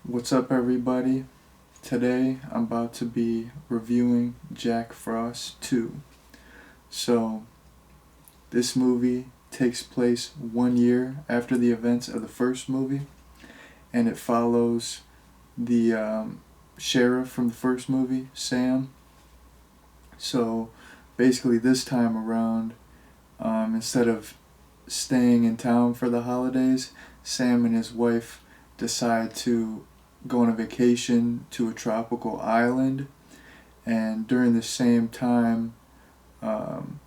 What's up, everybody? Today I'm about to be reviewing Jack Frost 2. So, this movie takes place 1 year after the events of the first movie, and it follows the sheriff from the first movie, Sam. So, basically, this time around, instead of staying in town for the holidays, Sam and his wife decide to go on a vacation to a tropical island. And during the same time, um,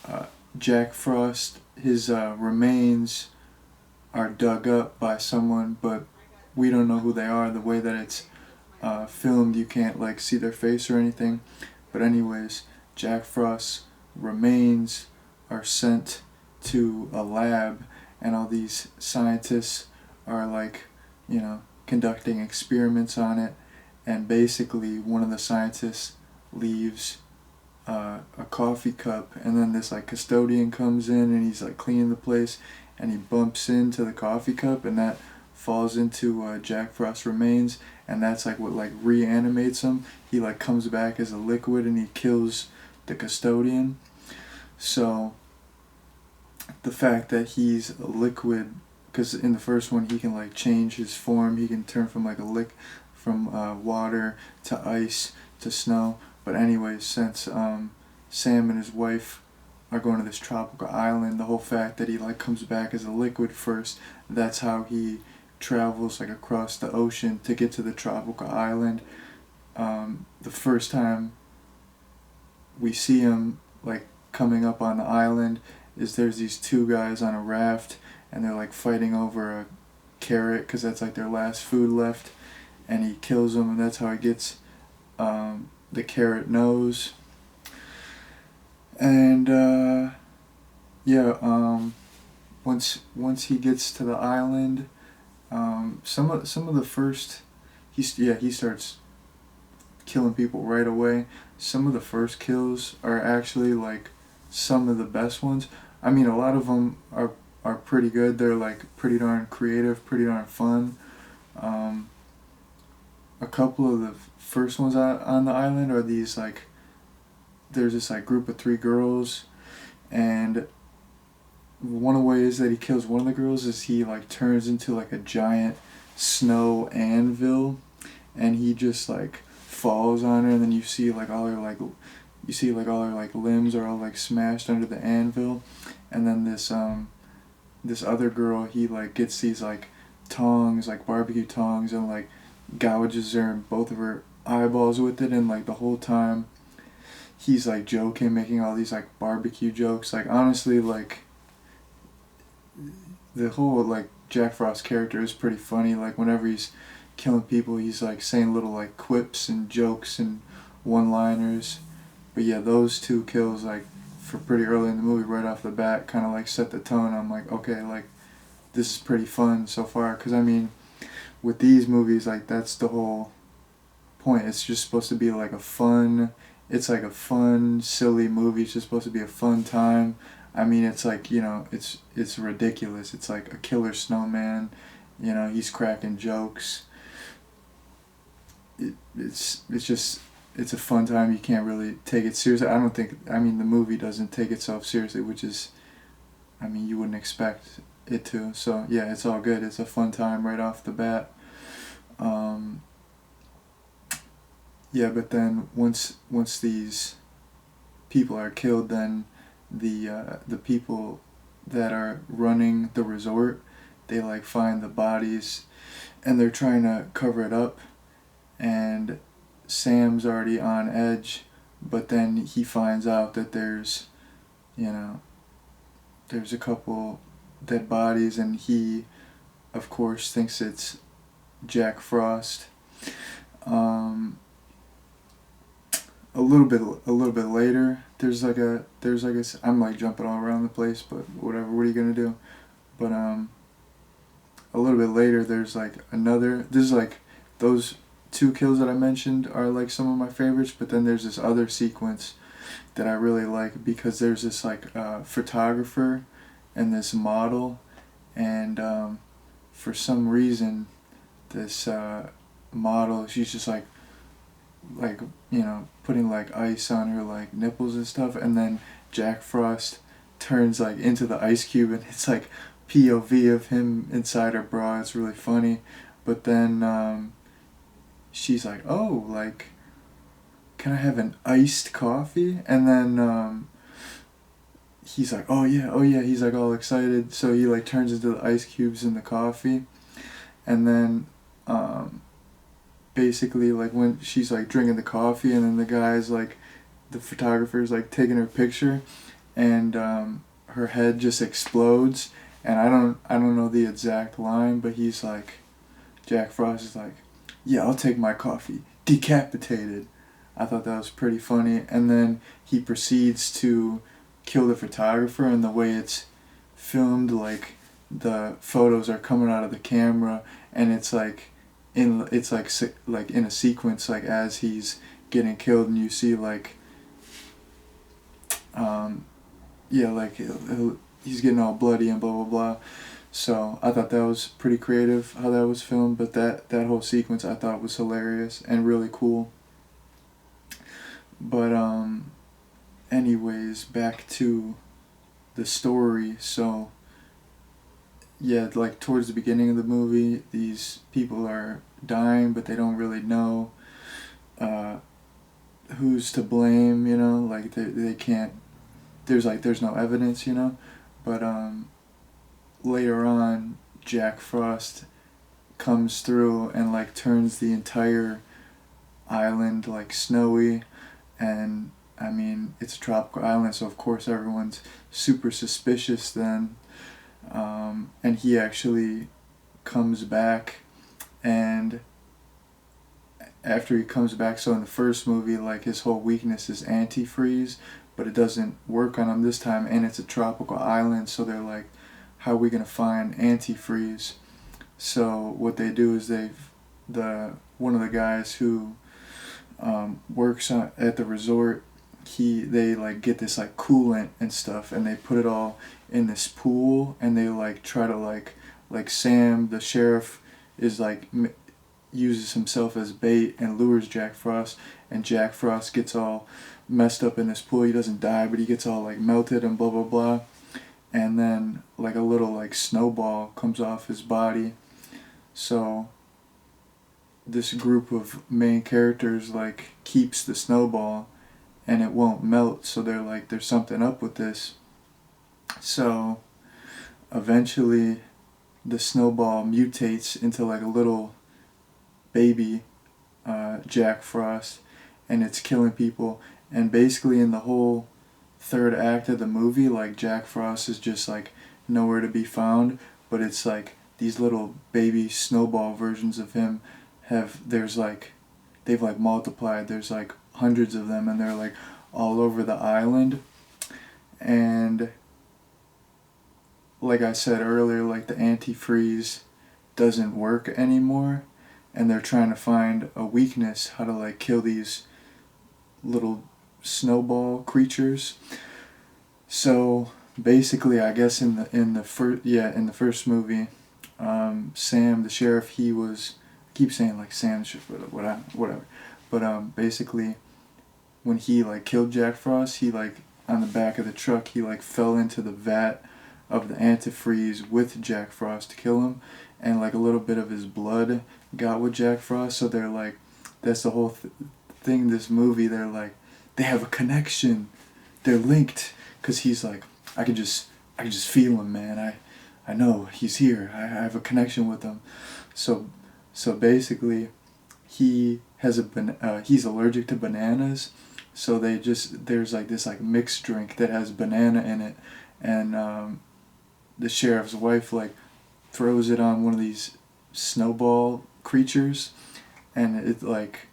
uh, Jack Frost, his remains are dug up by someone, but we don't know who they are. The way that it's filmed, you can't like see their face or anything. But anyways, Jack Frost's remains are sent to a lab, and all these scientists are like, conducting experiments on it. And basically, one of the scientists leaves a coffee cup, and then this like custodian comes in and he's like cleaning the place, and he bumps into the coffee cup, and that falls into Jack Frost's remains, and that's like what like reanimates him. He like comes back as a liquid, and he kills the custodian. So the fact that he's a liquid, because in the first one he can like change his form, he can turn from like from water to ice to snow. But anyways, since Sam and his wife are going to this tropical island, the whole fact that he like comes back as a liquid first, that's how he travels like across the ocean to get to the tropical island. The first time we see him like coming up on the island is there's these two guys on a raft, and they're like fighting over a carrot because that's like their last food left, and he kills them, and that's how he gets the carrot nose. And yeah, once he gets to the island, some of the first he starts killing people right away. Some of the first kills are actually like some of the best ones. I mean, a lot of them are pretty good. They're like pretty darn creative, pretty darn fun. Um, a couple of the first ones on the island are these like, there's this like group of three girls, and one of the ways that he kills one of the girls is he like turns into like a giant snow anvil, and he just like falls on her, and then you see like all her like limbs are all like smashed under the anvil. And then this other girl, he like gets these like tongs, like barbecue tongs, and like gouges her in both of her eyeballs with it. And like the whole time he's like joking, making all these like barbecue jokes. Like honestly, like the whole like Jack Frost character is pretty funny. Like whenever he's killing people, he's like saying little like quips and jokes and one-liners. But yeah, those two kills like for pretty early in the movie, right off the bat, kind of like set the tone. I'm like, okay, like this is pretty fun so far. Because I mean, with these movies, like that's the whole point. It's just supposed to be like a fun. It's like a fun, silly movie. It's just supposed to be a fun time. I mean, it's like, it's ridiculous. It's like a killer snowman. He's cracking jokes. It's just it's a fun time. You can't really take it seriously. I don't think. I mean, the movie doesn't take itself seriously, which is, I mean, you wouldn't expect it to. So yeah, it's all good. It's a fun time right off the bat. Um, yeah, but then once these people are killed, then the people that are running the resort, they like find the bodies, and they're trying to cover it up, and Sam's already on edge, but then he finds out that you know there's a couple dead bodies, and he of course thinks it's Jack Frost. um, a little bit later, I'm like jumping all around the place, but whatever, what are you gonna do? But a little bit later, there's like another. This is like those two kills that I mentioned are like some of my favorites, but then there's this other sequence that I really like, because there's this like photographer and this model, and for some reason, this model, she's just like putting like ice on her like nipples and stuff, and then Jack Frost turns like into the ice cube, and it's like POV of him inside her bra. It's really funny. But then she's like, oh, like, can I have an iced coffee? And then he's like, oh yeah, oh yeah. He's like all excited, so he like turns into the ice cubes in the coffee, and then basically like when she's like drinking the coffee, and then the guy's like, the photographer's like taking her picture, and her head just explodes, and I don't know the exact line, but he's like, Jack Frost is like, yeah, I'll take my coffee decapitated. I thought that was pretty funny. And then he proceeds to kill the photographer, and the way it's filmed, like the photos are coming out of the camera, and it's like in a sequence, like as he's getting killed, and you see like yeah, like he's getting all bloody and blah blah blah. So I thought that was pretty creative how that was filmed, but that whole sequence I thought was hilarious and really cool. But anyways, back to the story. So yeah, like towards the beginning of the movie, these people are dying, but they don't really know who's to blame, like they can't, there's no evidence, but later on, Jack Frost comes through and like turns the entire island like snowy, and I mean it's a tropical island, so of course everyone's super suspicious then, and he actually comes back, and after he comes back, so in the first movie, like his whole weakness is antifreeze, but it doesn't work on him this time, and it's a tropical island, so they're like, how are we gonna find antifreeze? So what they do is one of the guys who works at the resort, they like get this like coolant and stuff, and they put it all in this pool, and they like try to like Sam the sheriff is like uses himself as bait and lures Jack Frost, and Jack Frost gets all messed up in this pool. He doesn't die, but he gets all like melted and blah blah blah, and then like a little like snowball comes off his body. So this group of main characters like keeps the snowball, and it won't melt, so they're like, there's something up with this. So eventually the snowball mutates into like a little baby Jack Frost, and it's killing people, and basically in the whole third act of the movie, like Jack Frost is just like nowhere to be found, but it's like these little baby snowball versions of him they've like multiplied, there's like hundreds of them, and they're like all over the island. And like I said earlier, like the antifreeze doesn't work anymore, and they're trying to find a weakness, how to like kill these little snowball creatures. So basically, I guess in the first movie, Sam the sheriff, I keep saying like Sam the sheriff, whatever, but basically when he like killed Jack Frost, he like on the back of the truck, he like fell into the vat of the antifreeze with Jack Frost to kill him, and like a little bit of his blood got with Jack Frost. So they're like, that's the whole thing. This movie, they're like, they have a connection, they're linked, because he's like, I can just feel him, man. I know he's here. I have a connection with him. So basically, he's allergic to bananas. So there's like this like mixed drink that has banana in it, and the sheriff's wife like throws it on one of these snowball creatures, and it like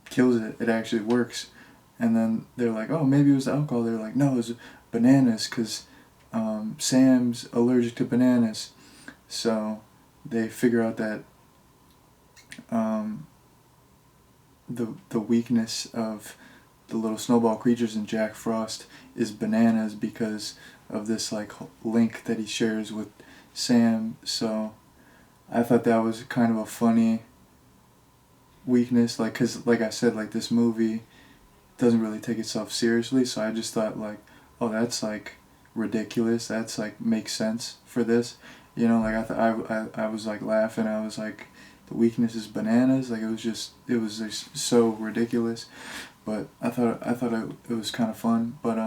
kills it. It actually works. And then they're like, oh, maybe it was alcohol. They're like, no, it was bananas, because Sam's allergic to bananas. So they figure out that the weakness of the little snowball creatures in Jack Frost is bananas, because of this like link that he shares with Sam. So I thought that was kind of a funny weakness, like, cause like I said, like this movie doesn't really take itself seriously, so I just thought like, oh, that's like ridiculous. That's like makes sense for this, you know. Like I was like laughing. I was like, the weakness is bananas. Like it was just so ridiculous. But it was kind of fun. But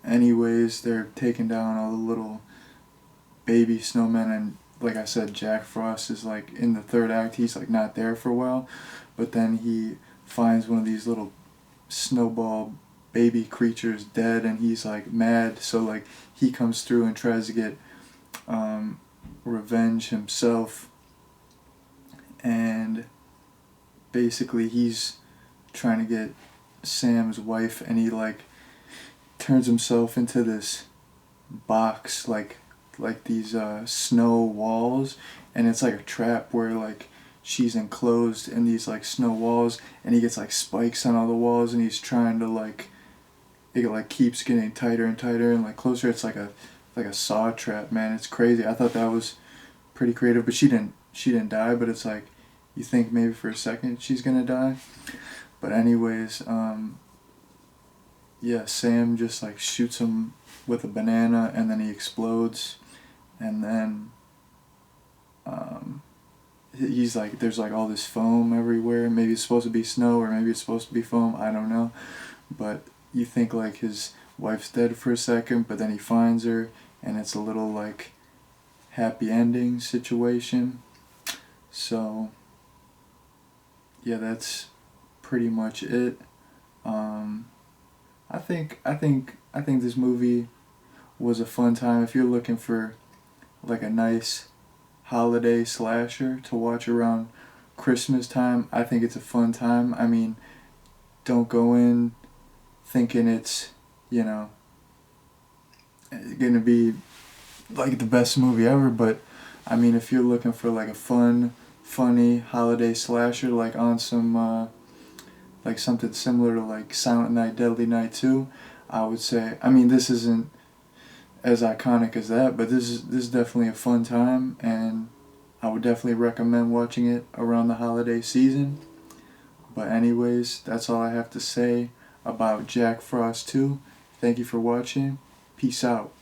anyways, they're taking down all the little baby snowmen, and like I said, Jack Frost is like in the third act. He's like not there for a while, but then he finds one of these little snowball baby creatures dead, and he's like mad. So like he comes through and tries to get revenge himself, and basically he's trying to get Sam's wife, and he like turns himself into this box, like these snow walls, and it's like a trap where like she's enclosed in these like snow walls, and he gets like spikes on all the walls, and he's trying to like, it like keeps getting tighter and tighter and like closer. It's like a saw trap, man. It's crazy. I thought that was pretty creative, but she didn't die, but it's like you think maybe for a second she's gonna die. But anyways, yeah, Sam just like shoots him with a banana, and then he explodes, and then he's like, there's like all this foam everywhere. Maybe it's supposed to be snow, or maybe it's supposed to be foam. I don't know, but you think like his wife's dead for a second, but then he finds her, and it's a little like happy ending situation. So yeah, that's pretty much it. I think this movie was a fun time. If you're looking for like a nice holiday slasher to watch around Christmas time, I think it's a fun time. I mean, don't go in thinking it's, you know, gonna be like the best movie ever, but I mean, if you're looking for like a fun, funny holiday slasher, like on some like something similar to like Silent Night, Deadly Night 2, I would say, I mean, this isn't as iconic as that, but this is definitely a fun time, and I would definitely recommend watching it around the holiday season. But anyways, that's all I have to say about Jack Frost 2. Thank you for watching. Peace out.